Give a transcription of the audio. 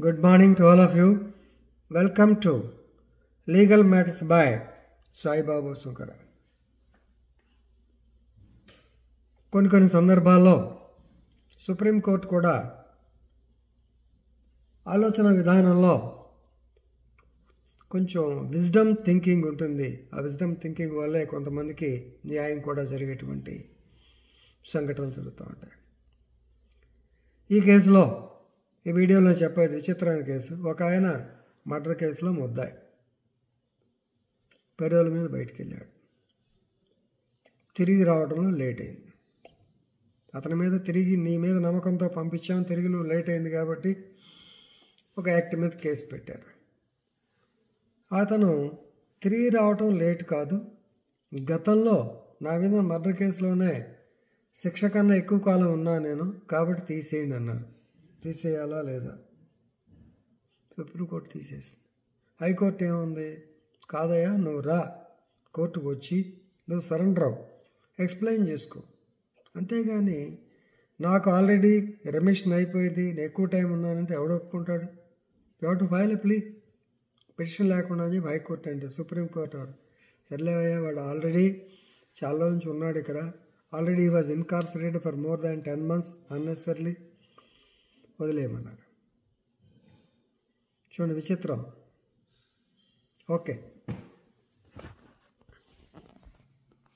Good morning to all of you. Welcome to Legal Matters by Sai Babu Sunkara. కొన్ని సందర్భాల్లో supreme court కూడా ఆలోచన విధానంలో కొంచెం విజ్డమ్ థింకింగ్ ఉంటుంది. ఆ విజ్డమ్ థింకింగ్ వల్లే కొంతమందికి న్యాయం కూడా జరిగేటువంటి సంఘటనలు జరుగుతూ ఉంటాయి. ఈ కేసులో ఈ వీడియోలో చెప్పేది విచిత్రమైన కేసు. ఒక ఆయన మర్డర్ కేసులో ముద్దాయి పెరోల్ మీద బయటికి వెళ్ళాడు. తిరిగి రావడంలో లేట్ అయింది. అతని మీద నీ మీద నమ్మకంతో పంపించాం, తిరిగి నువ్వు లేట్ అయింది కాబట్టి ఒక యాక్ట్ మీద కేసు పెట్టారు. అతను తిరిగి రావటం లేట్ కాదు, గతంలో నా మీద మర్డర్ కేసులోనే శిక్ష కన్నా ఎక్కువ కాలం ఉన్నా నేను, కాబట్టి తీసేయండి అన్నారు. తీసేయాలా లేదా? సుప్రీంకోర్టు తీసేసింది. హైకోర్టు ఏముంది, కాదయ్యా నువ్వు రా, కోర్టుకు వచ్చి నువ్వు సరెండర్ అవ్వు, ఎక్స్ప్లెయిన్ చేసుకో, అంతేగాని నాకు ఆల్రెడీ రెమిషన్ అయిపోయింది, నేను ఎక్కువ టైం ఉన్నానంటే ఎవడు ఒప్పుకుంటాడు? You have to file a plea petition లేకుండా అని చెప్పి హైకోర్టు అంటే సుప్రీంకోర్టు వారు సర్లేవయ్యా వాడు ఆల్రెడీ చాలా రోజు నుంచి ఉన్నాడు ఇక్కడ, already he was incarcerated for more than 10 months unnecessarily, వదిలేయమన్నారు. చూడండి విచిత్రం. ఓకే.